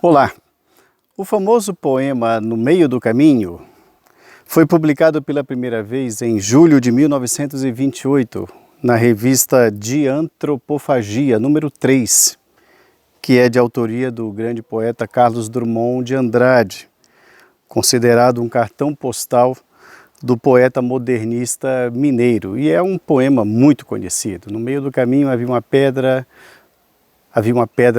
Olá! O famoso poema No Meio do Caminho foi publicado pela primeira vez em julho de 1928 na revista De Antropofagia, número 3, que é de autoria do grande poeta Carlos Drummond de Andrade, considerado um cartão postal do poeta modernista mineiro. E é um poema muito conhecido. No meio do caminho havia uma pedra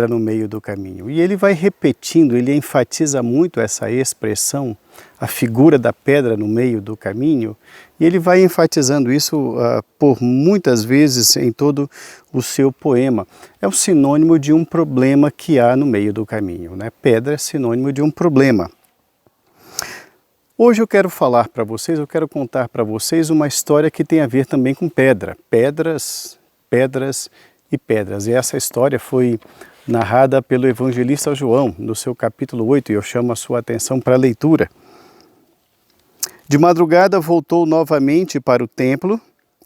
no meio do caminho. E ele vai repetindo, ele enfatiza muito essa expressão, a figura da pedra no meio do caminho, e ele vai enfatizando isso por muitas vezes em todo o seu poema. É um sinônimo de um problema que há no meio do caminho, né? Pedra é sinônimo de um problema. Hoje eu quero falar para vocês, eu quero contar para vocês uma história que tem a ver também com pedra. Pedras e pedras. E essa história foi narrada pelo evangelista João, no seu capítulo 8, e eu chamo a sua atenção para a leitura. De madrugada voltou novamente para o templo,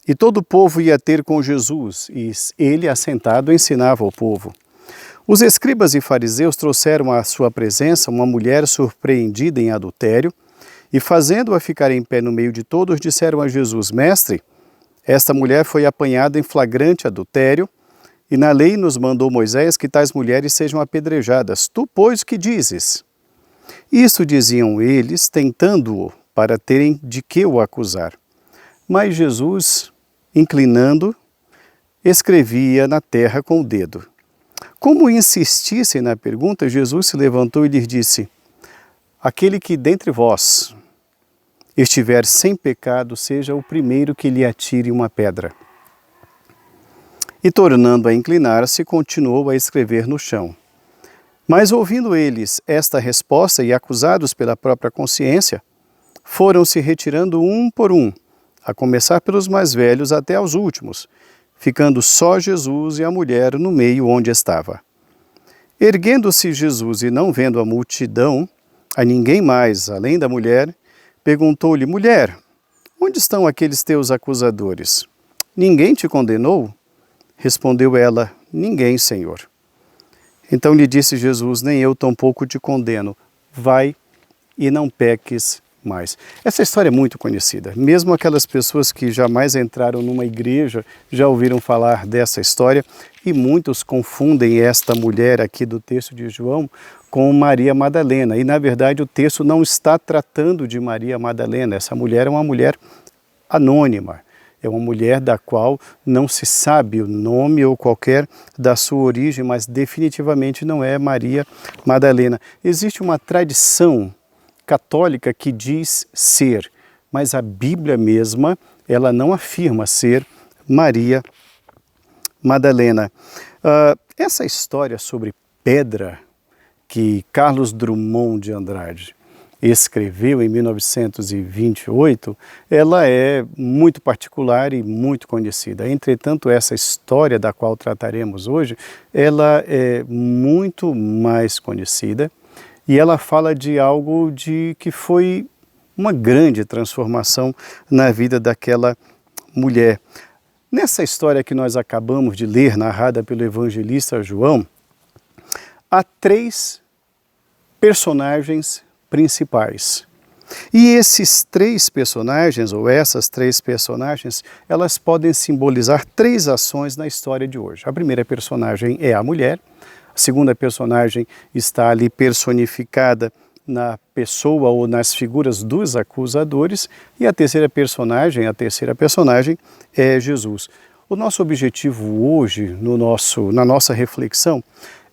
e todo o povo ia ter com Jesus, e ele, assentado, ensinava ao povo. Os escribas e fariseus trouxeram à sua presença uma mulher surpreendida em adultério, e fazendo-a ficar em pé no meio de todos, disseram a Jesus: Mestre, esta mulher foi apanhada em flagrante adultério, e na lei nos mandou Moisés que tais mulheres sejam apedrejadas. Tu, pois, que dizes? Isso diziam eles, tentando-o, para terem de que o acusar. Mas Jesus, inclinando, escrevia na terra com o dedo. Como insistissem na pergunta, Jesus se levantou e lhes disse: Aquele que dentre vós estiver sem pecado, seja o primeiro que lhe atire uma pedra. E tornando a inclinar-se, continuou a escrever no chão. Mas ouvindo eles esta resposta e acusados pela própria consciência, foram se retirando um por um, a começar pelos mais velhos até aos últimos, ficando só Jesus e a mulher no meio onde estava. Erguendo-se Jesus e não vendo a multidão, a ninguém mais, além da mulher, perguntou-lhe: Mulher, onde estão aqueles teus acusadores? Ninguém te condenou? Respondeu ela: Ninguém, Senhor. Então lhe disse Jesus: Nem eu tampouco te condeno. Vai e não peques mais. Essa história é muito conhecida. Mesmo aquelas pessoas que jamais entraram numa igreja já ouviram falar dessa história, e muitos confundem esta mulher aqui do texto de João com Maria Madalena. E na verdade o texto não está tratando de Maria Madalena. Essa mulher é uma mulher anônima. É uma mulher da qual não se sabe o nome ou qualquer da sua origem, mas definitivamente não é Maria Madalena. Existe uma tradição católica que diz ser, mas a Bíblia mesma, ela não afirma ser Maria Madalena. Essa história sobre pedra que Carlos Drummond de Andrade escreveu em 1928, ela é muito particular e muito conhecida. Entretanto, essa história da qual trataremos hoje, ela é muito mais conhecida e ela fala de algo que foi uma grande transformação na vida daquela mulher. Nessa história que nós acabamos de ler, narrada pelo evangelista João, há 3 personagens principais. E esses 3 personagens, ou essas 3 personagens, elas podem simbolizar 3 ações na história de hoje. A primeira personagem é a mulher, a segunda personagem está ali personificada na pessoa ou nas figuras dos acusadores, e a terceira personagem é Jesus. O nosso objetivo hoje, na nossa reflexão,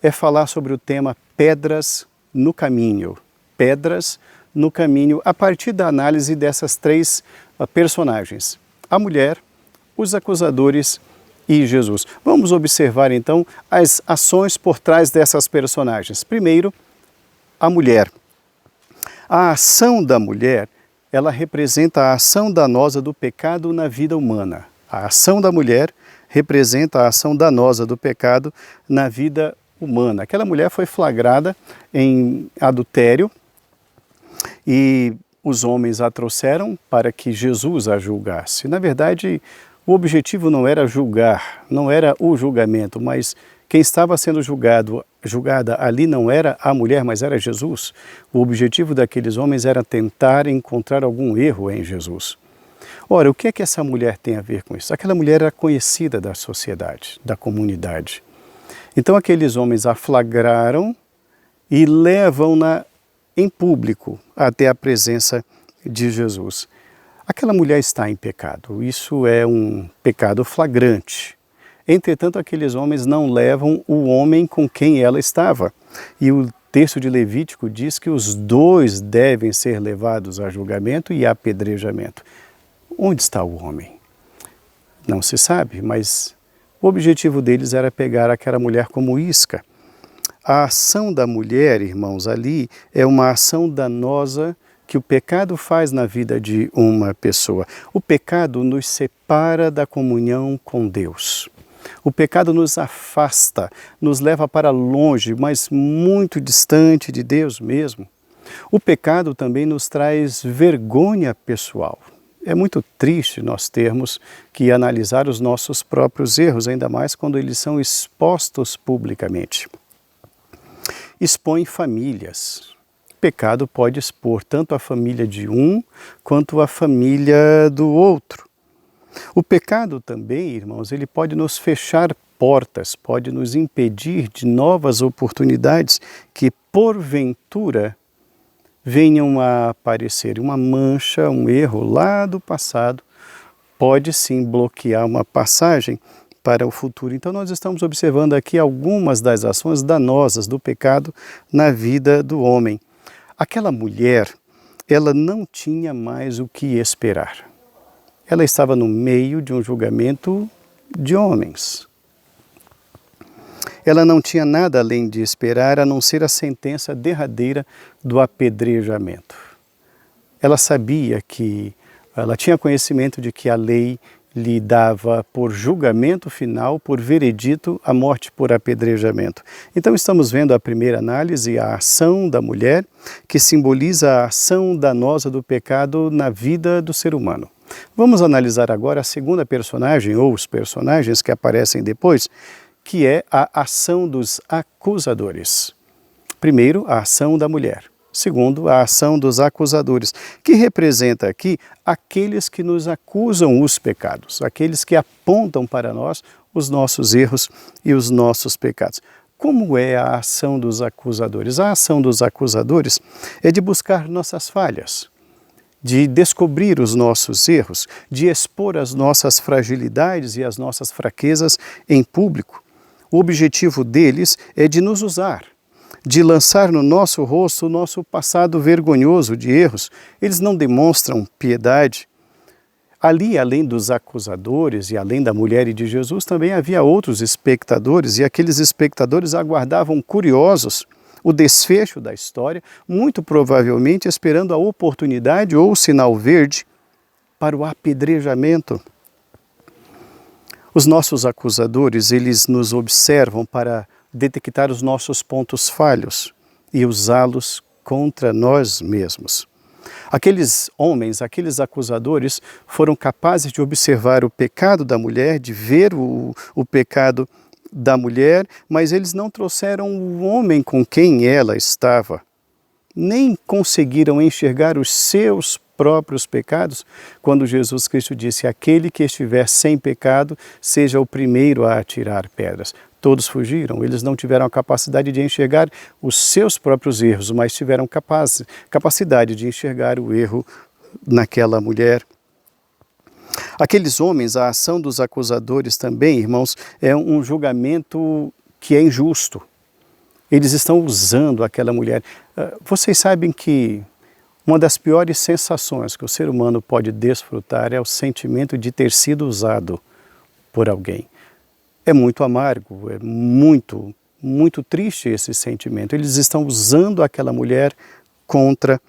é falar sobre o tema pedras no caminho. Pedras no caminho, a partir da análise dessas 3 personagens: a mulher, os acusadores e Jesus. Vamos observar então as ações por trás dessas personagens. Primeiro, a mulher. A ação da mulher, ela representa a ação danosa do pecado na vida humana. A ação da mulher representa a ação danosa do pecado na vida humana. Aquela mulher foi flagrada em adultério e os homens a trouxeram para que Jesus a julgasse. Na verdade, o objetivo não era julgar, não era o julgamento, mas quem estava sendo julgado julgada ali não era a mulher, mas era Jesus. O objetivo daqueles homens era tentar encontrar algum erro em Jesus. Ora, o que é que essa mulher tem a ver com isso? Aquela mulher era conhecida da sociedade, da comunidade. Então aqueles homens a flagraram e levam-na em público até a presença de Jesus. Aquela mulher está em pecado, isso é um pecado flagrante. Entretanto, aqueles homens não levam o homem com quem ela estava. E o texto de Levítico diz que os dois devem ser levados a julgamento e a apedrejamento. Onde está o homem? Não se sabe, mas o objetivo deles era pegar aquela mulher como isca. A ação da mulher, irmãos, ali é uma ação danosa que o pecado faz na vida de uma pessoa. O pecado nos separa da comunhão com Deus. O pecado nos afasta, nos leva para longe, mas muito distante de Deus mesmo. O pecado também nos traz vergonha pessoal. É muito triste nós termos que analisar os nossos próprios erros, ainda mais quando eles são expostos publicamente. Expõe famílias. O pecado pode expor tanto a família de um quanto a família do outro. O pecado também, irmãos, ele pode nos fechar portas, pode nos impedir de novas oportunidades que, porventura, venham a aparecer. Uma mancha, um erro lá do passado, pode sim bloquear uma passagem para o futuro. Então nós estamos observando aqui algumas das ações danosas do pecado na vida do homem. Aquela mulher, ela não tinha mais o que esperar. Ela estava no meio de um julgamento de homens. Ela não tinha nada além de esperar, a não ser a sentença derradeira do apedrejamento. Ela sabia que, ela tinha conhecimento de que a lei lhe dava por julgamento final, por veredito, a morte por apedrejamento. Então estamos vendo a primeira análise, a ação da mulher, que simboliza a ação danosa do pecado na vida do ser humano. Vamos analisar agora a segunda personagem, ou os personagens que aparecem depois, que é a ação dos acusadores. Primeiro, a ação da mulher. Segundo, a ação dos acusadores, que representa aqui aqueles que nos acusam os pecados, aqueles que apontam para nós os nossos erros e os nossos pecados. Como é a ação dos acusadores? A ação dos acusadores é de buscar nossas falhas, de descobrir os nossos erros, de expor as nossas fragilidades e as nossas fraquezas em público. O objetivo deles é de nos usar, de lançar no nosso rosto o nosso passado vergonhoso de erros. Eles não demonstram piedade. Ali, além dos acusadores e além da mulher e de Jesus, também havia outros espectadores, e aqueles espectadores aguardavam curiosos o desfecho da história, muito provavelmente esperando a oportunidade ou o sinal verde para o apedrejamento. Os nossos acusadores, eles nos observam para detectar os nossos pontos falhos e usá-los contra nós mesmos. Aqueles homens, aqueles acusadores, foram capazes de observar o pecado da mulher, de ver o pecado da mulher, mas eles não trouxeram o homem com quem ela estava, nem conseguiram enxergar os seus próprios pecados, quando Jesus Cristo disse: aquele que estiver sem pecado, seja o primeiro a atirar pedras. Todos fugiram, eles não tiveram a capacidade de enxergar os seus próprios erros, mas tiveram capacidade de enxergar o erro naquela mulher. Aqueles homens, a ação dos acusadores também, irmãos, é um julgamento que é injusto. Eles estão usando aquela mulher. Vocês sabem que uma das piores sensações que o ser humano pode desfrutar é o sentimento de ter sido usado por alguém. É muito amargo, é muito triste esse sentimento. Eles estão usando aquela mulher contra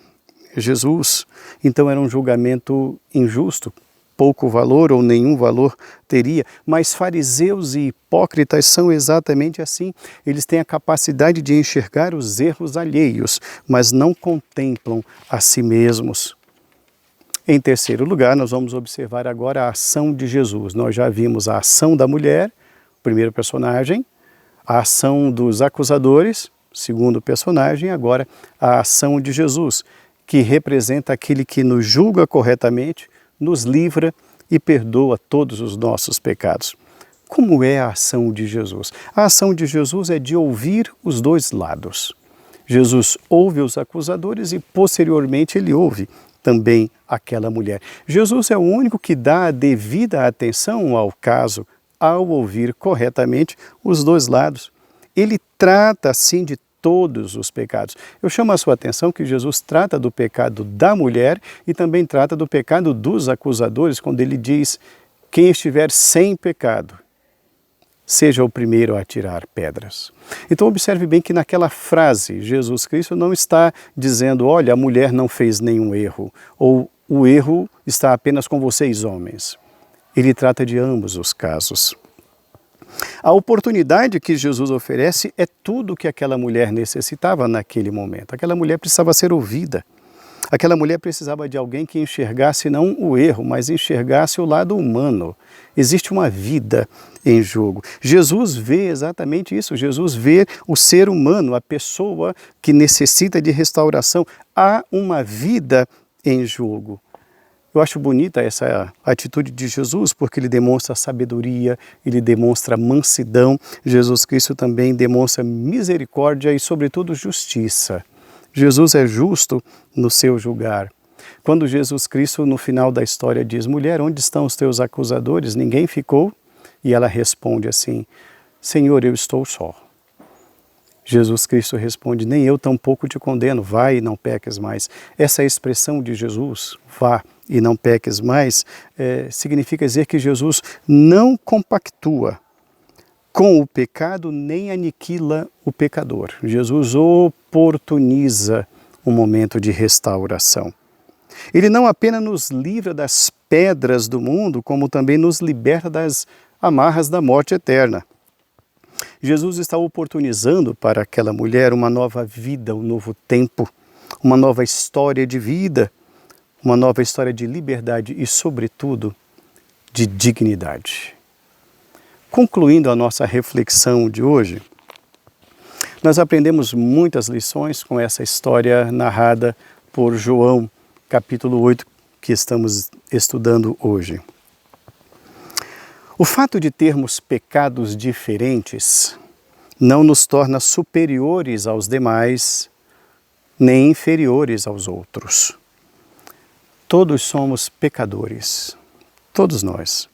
Jesus. Então era um julgamento injusto, pouco valor ou nenhum valor teria. Mas fariseus e hipócritas são exatamente assim. Eles têm a capacidade de enxergar os erros alheios, mas não contemplam a si mesmos. Em terceiro lugar, nós vamos observar agora a ação de Jesus. Nós já vimos a ação da mulher, primeiro personagem, A ação dos acusadores, segundo o personagem, agora a ação de Jesus, que representa aquele que nos julga corretamente, nos livra e perdoa todos os nossos pecados. Como é a ação de Jesus? A ação de Jesus é de ouvir os dois lados. Jesus ouve os acusadores e, posteriormente, ele ouve também aquela mulher. Jesus é o único que dá a devida atenção ao caso ao ouvir corretamente os dois lados. Ele trata, assim, de todos os pecados. Eu chamo a sua atenção que Jesus trata do pecado da mulher e também trata do pecado dos acusadores, quando ele diz: quem estiver sem pecado, seja o primeiro a atirar pedras. Então observe bem que naquela frase, Jesus Cristo não está dizendo: olha, a mulher não fez nenhum erro, ou o erro está apenas com vocês, homens. Ele trata de ambos os casos. A oportunidade que Jesus oferece é tudo o que aquela mulher necessitava naquele momento. Aquela mulher precisava ser ouvida. Aquela mulher precisava de alguém que enxergasse não o erro, mas enxergasse o lado humano. Existe uma vida em jogo. Jesus vê exatamente isso. Jesus vê o ser humano, a pessoa que necessita de restauração. Há uma vida em jogo. Eu acho bonita essa atitude de Jesus, porque ele demonstra sabedoria, ele demonstra mansidão. Jesus Cristo também demonstra misericórdia e, sobretudo, justiça. Jesus é justo no seu julgar. Quando Jesus Cristo, no final da história, diz: mulher, onde estão os teus acusadores? Ninguém ficou? E ela responde assim: Senhor, eu estou só. Jesus Cristo responde: nem eu tampouco te condeno, vai e não peques mais. Essa expressão de Jesus, vá e não peques mais, significa dizer que Jesus não compactua com o pecado nem aniquila o pecador. Jesus oportuniza um momento de restauração. Ele não apenas nos livra das pedras do mundo, como também nos liberta das amarras da morte eterna. Jesus está oportunizando para aquela mulher uma nova vida, um novo tempo, uma nova história de vida, uma nova história de liberdade e, sobretudo, de dignidade. Concluindo a nossa reflexão de hoje, nós aprendemos muitas lições com essa história narrada por João, capítulo 8, que estamos estudando hoje. O fato de termos pecados diferentes não nos torna superiores aos demais, nem inferiores aos outros. Todos somos pecadores, todos nós.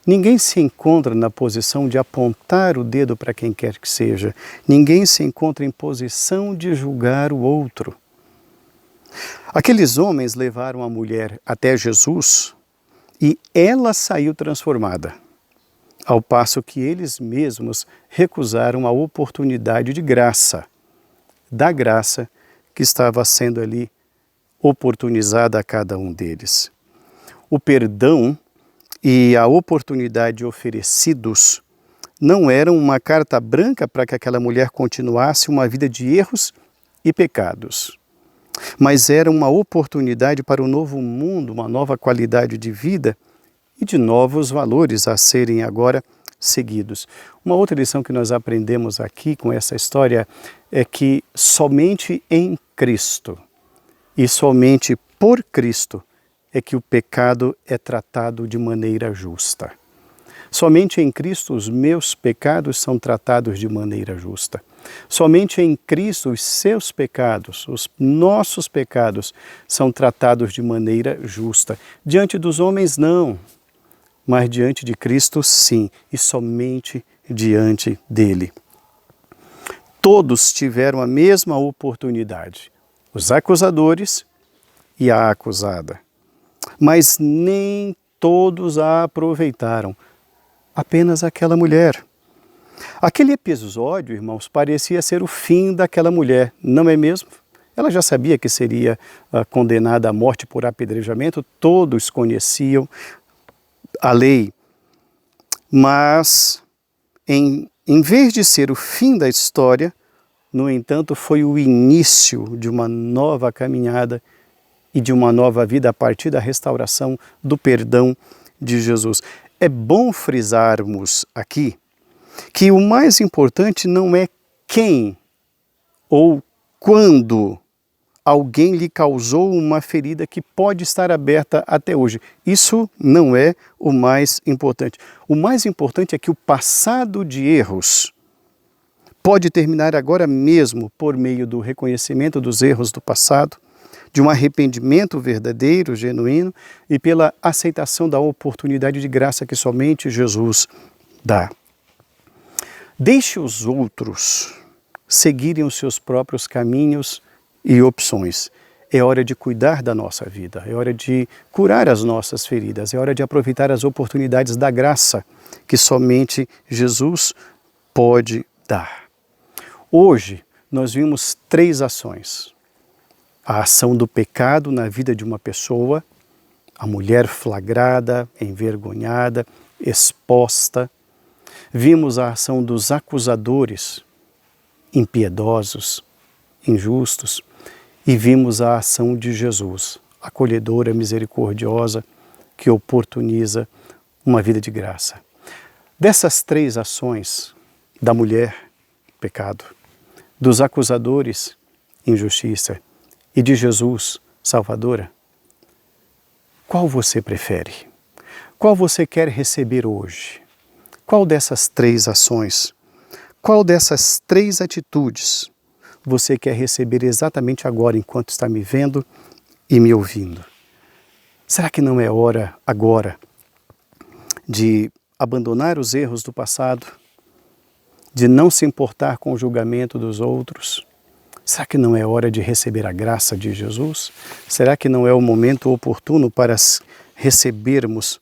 Ninguém se encontra na posição de apontar o dedo para quem quer que seja. Ninguém se encontra em posição de julgar o outro. Aqueles homens levaram a mulher até Jesus e ela saiu transformada, ao passo que eles mesmos recusaram a oportunidade de graça, da graça que estava sendo ali oportunizada a cada um deles. O perdão e a oportunidade oferecidos não eram uma carta branca para que aquela mulher continuasse uma vida de erros e pecados, mas era uma oportunidade para um novo mundo, uma nova qualidade de vida e de novos valores a serem agora seguidos. Uma outra lição que nós aprendemos aqui com essa história é que somente em Cristo e somente por Cristo é que o pecado é tratado de maneira justa. Somente em Cristo os meus pecados são tratados de maneira justa. Somente em Cristo os seus pecados, os nossos pecados, são tratados de maneira justa. Diante dos homens, não, mas diante de Cristo, sim, e somente diante dele. Todos tiveram a mesma oportunidade, os acusadores e a acusada. Mas nem todos a aproveitaram, apenas aquela mulher. Aquele episódio, irmãos, parecia ser o fim daquela mulher, não é mesmo? Ela já sabia que seria condenada à morte por apedrejamento, todos conheciam a lei, mas em vez de ser o fim da história, no entanto, foi o início de uma nova caminhada e de uma nova vida a partir da restauração do perdão de Jesus. É bom frisarmos aqui que o mais importante não é quem ou quando alguém lhe causou uma ferida que pode estar aberta até hoje. Isso não é o mais importante. O mais importante é que o passado de erros pode terminar agora mesmo por meio do reconhecimento dos erros do passado, de um arrependimento verdadeiro, genuíno, e pela aceitação da oportunidade de graça que somente Jesus dá. Deixe os outros seguirem os seus próprios caminhos e opções. É hora de cuidar da nossa vida, é hora de curar as nossas feridas, é hora de aproveitar as oportunidades da graça que somente Jesus pode dar. Hoje nós vimos 3 ações. A ação do pecado na vida de uma pessoa, a mulher flagrada, envergonhada, exposta. Vimos a ação dos acusadores, impiedosos, injustos, e vimos a ação de Jesus, acolhedora, misericordiosa, que oportuniza uma vida de graça. Dessas 3 ações, da mulher, pecado, dos acusadores, injustiça, e de Jesus, Salvadora, qual você prefere? Qual você quer receber hoje? Qual dessas 3 ações, qual dessas 3 atitudes você quer receber exatamente agora, enquanto está me vendo e me ouvindo? Será que não é hora agora de abandonar os erros do passado, de não se importar com o julgamento dos outros? Será que não é hora de receber a graça de Jesus? Será que não é o momento oportuno para recebermos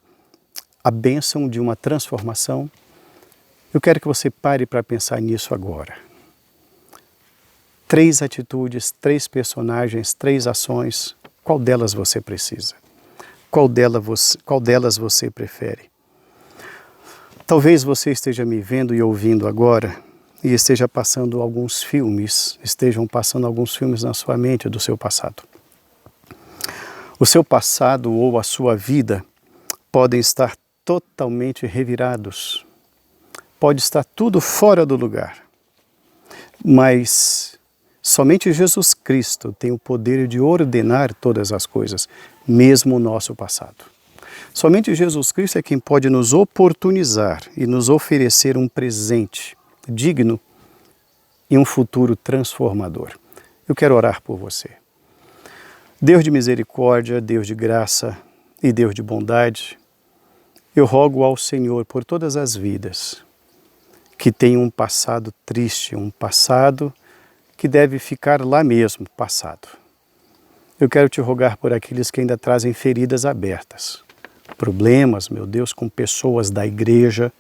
a bênção de uma transformação? Eu quero que você pare para pensar nisso agora. 3 atitudes, 3 personagens, 3 ações. Qual delas você precisa? Qual delas você prefere? Talvez você esteja me vendo e ouvindo agora e estejam passando alguns filmes na sua mente do seu passado. O seu passado ou a sua vida podem estar totalmente revirados. Pode estar tudo fora do lugar. Mas somente Jesus Cristo tem o poder de ordenar todas as coisas, mesmo o nosso passado. Somente Jesus Cristo é quem pode nos oportunizar e nos oferecer um presente digno e um futuro transformador. Eu quero orar por você. Deus de misericórdia, Deus de graça e Deus de bondade, eu rogo ao Senhor por todas as vidas que têm um passado triste, um passado que deve ficar lá mesmo, passado. Eu quero te rogar por aqueles que ainda trazem feridas abertas, problemas, meu Deus, com pessoas da igreja,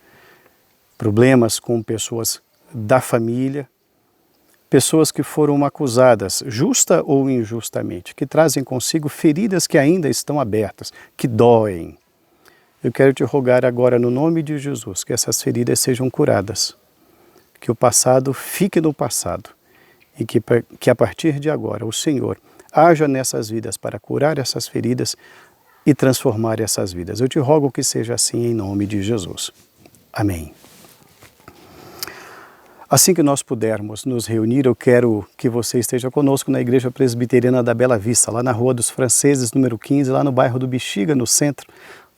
problemas com pessoas da família, pessoas que foram acusadas, justa ou injustamente, que trazem consigo feridas que ainda estão abertas, que doem. Eu quero te rogar agora, no nome de Jesus, que essas feridas sejam curadas, que o passado fique no passado e que a partir de agora o Senhor haja nessas vidas para curar essas feridas e transformar essas vidas. Eu te rogo que seja assim em nome de Jesus. Amém. Assim que nós pudermos nos reunir, eu quero que você esteja conosco na Igreja Presbiteriana da Bela Vista, lá na Rua dos Franceses, número 15, lá no bairro do Bexiga, no centro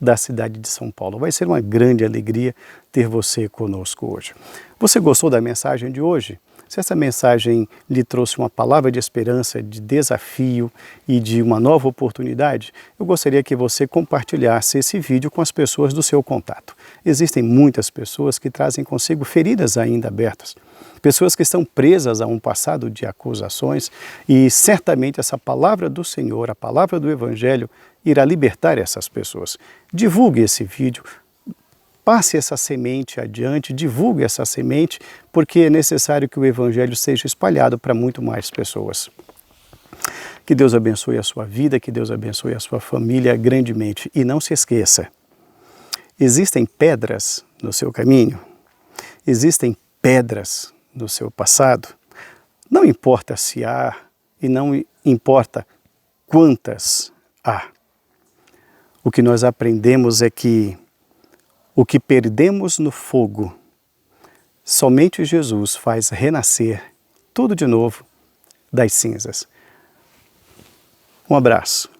da cidade de São Paulo. Vai ser uma grande alegria ter você conosco hoje. Você gostou da mensagem de hoje? Se essa mensagem lhe trouxe uma palavra de esperança, de desafio e de uma nova oportunidade, eu gostaria que você compartilhasse esse vídeo com as pessoas do seu contato. Existem muitas pessoas que trazem consigo feridas ainda abertas, pessoas que estão presas a um passado de acusações e certamente essa palavra do Senhor, a palavra do Evangelho, irá libertar essas pessoas. Divulgue esse vídeo. Passe essa semente adiante, divulgue essa semente, porque é necessário que o Evangelho seja espalhado para muito mais pessoas. Que Deus abençoe a sua vida, que Deus abençoe a sua família grandemente. E não se esqueça, existem pedras no seu caminho, existem pedras no seu passado. Não importa se há e não importa quantas há. O que nós aprendemos é que o que perdemos no fogo Somente Jesus faz renascer tudo de novo das cinzas. Um abraço.